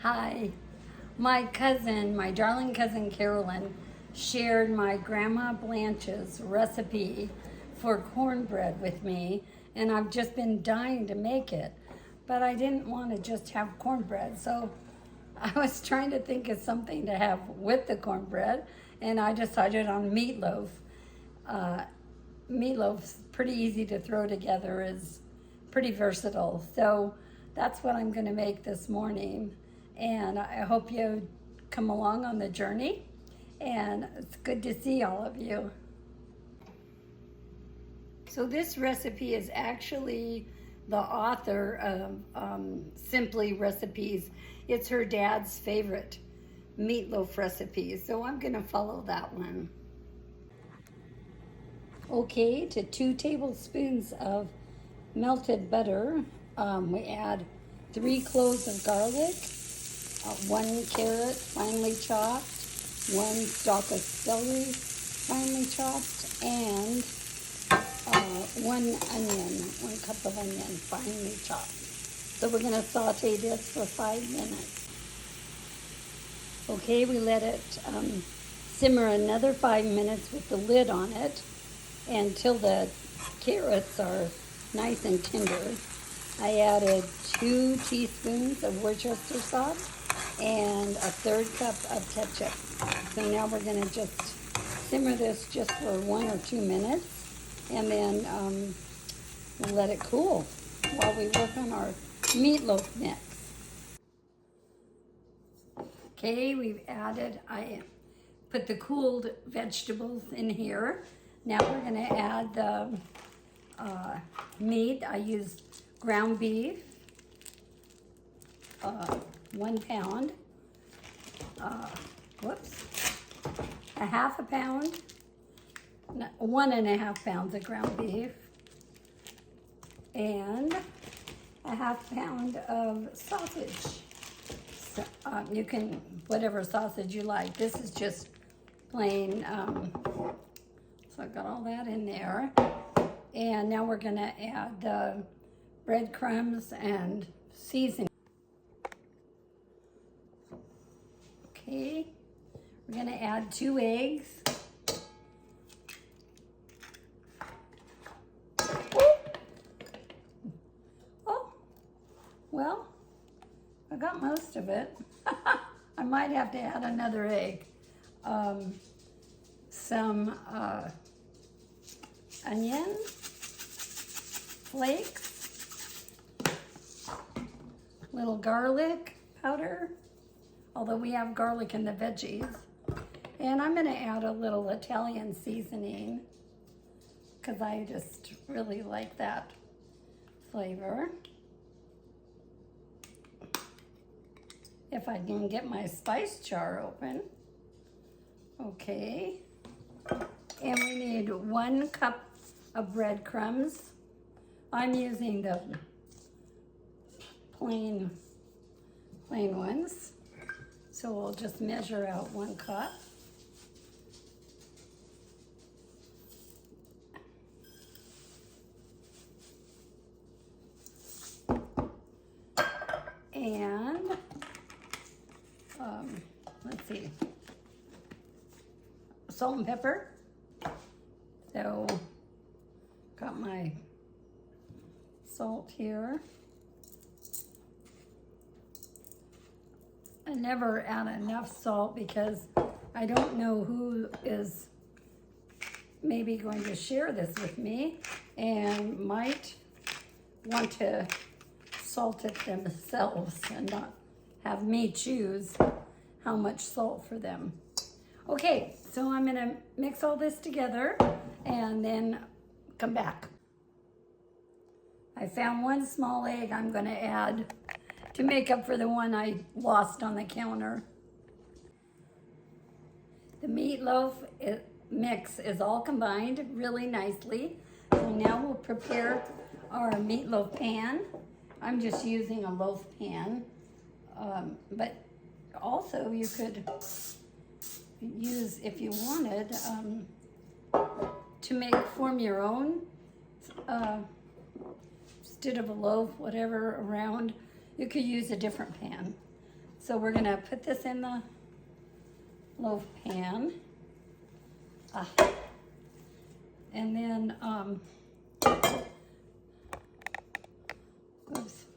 Hi. My darling cousin Carolyn, shared my Grandma Blanche's recipe for cornbread with me, and I've just been dying to make it. But I didn't want to just have cornbread, so I was trying to think of something to have with the cornbread, and I decided on meatloaf. Uh, Meatloaf's pretty easy to throw together, is pretty versatile. So that's what I'm going to make this morning. And I hope you come along on the journey. And it's good to see all of you. So this recipe is actually the author of Simply Recipes. It's her dad's favorite meatloaf recipe. So I'm going to follow that one. Okay, to 2 tablespoons of melted butter, we add 3 cloves of garlic, 1 carrot finely chopped, 1 stalk of celery finely chopped, and 1 onion, 1 cup of onion finely chopped. So we're going to saute this for 5 minutes. Okay, we let it simmer another 5 minutes with the lid on it until the carrots are nice and tender. I added 2 teaspoons of Worcester sauce and a 1/3 cup of ketchup. So now we're going to just simmer this just for 1 or 2 minutes, and then we'll let it cool while we work on our meatloaf mix. Okay, I put the cooled vegetables in here. Now we're going to add the meat. I used ground beef, 1 pound, a half a pound, 1.5 pounds of ground beef, and a half pound of sausage. So, you can, whatever sausage you like. This is just plain, so I've got all that in there. And now we're gonna add the breadcrumbs and seasoning. Okay, we're gonna add 2 eggs. Oh, well, I got most of it. I might have to add another egg. Some onion flakes, little garlic powder, although we have garlic in the veggies. And I'm gonna add a little Italian seasoning because I just really like that flavor. If I can get my spice jar open. Okay. And we need 1 cup of breadcrumbs. I'm using the plain ones. So we'll just measure out 1 cup. And let's see, salt and pepper. So got my salt here. I never add enough salt because I don't know who is maybe going to share this with me and might want to salt it themselves and not have me choose how much salt for them. Okay, so I'm gonna mix all this together and then come back. I found 1 small egg I'm gonna add to make up for the one I lost on the counter. The meatloaf mix is all combined really nicely. So now we'll prepare our meatloaf pan. I'm just using a loaf pan, but also you could use, if you wanted, to form your own, instead of a loaf, whatever, around, you could use a different pan. So we're gonna put this in the loaf pan. And then, oops.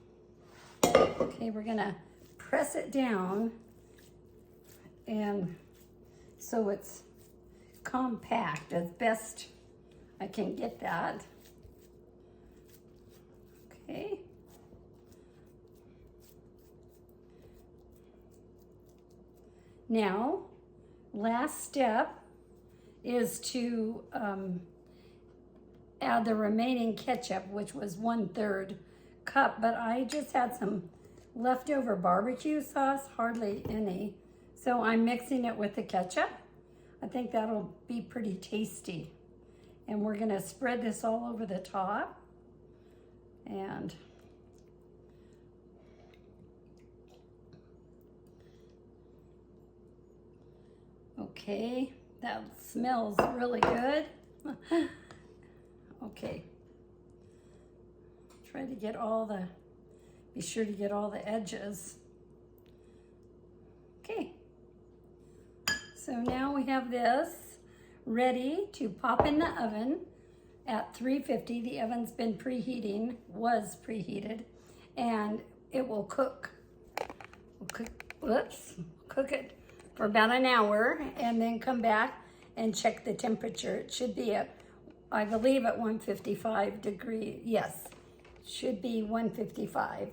Okay, we're gonna press it down and so it's compact as best I can get that. Okay. Now, last step is to add the remaining ketchup, which was 1/3 cup, but I just had some leftover barbecue sauce, hardly any. So I'm mixing it with the ketchup. I think that'll be pretty tasty. And we're gonna spread this all over the top. And okay, that smells really good. Okay. Try to get be sure to get all the edges. Okay. So now we have this ready to pop in the oven at 350. The oven's been was preheated, and it will cook. Cook it for about an hour, and then come back and check the temperature. It should be at, I believe, at 155 degrees. Yes, should be 155.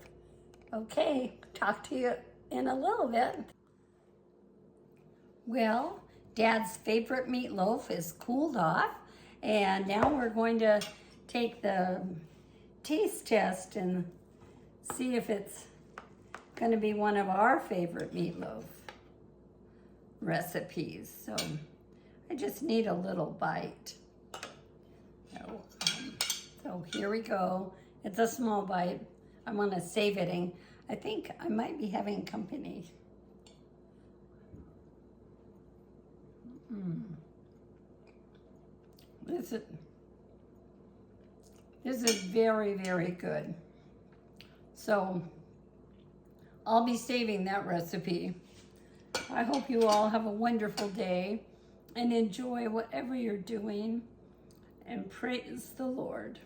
Okay, talk to you in a little bit. Well, Dad's favorite meatloaf is cooled off, and now we're going to take the taste test and see if it's going to be one of our favorite meatloaf recipes. So I just need a little bite. So here we go. It's a small bite. I'm going to save it, and I think I might be having company. This is very, very good. So I'll be saving that recipe. I hope you all have a wonderful day and enjoy whatever you're doing, and praise the Lord.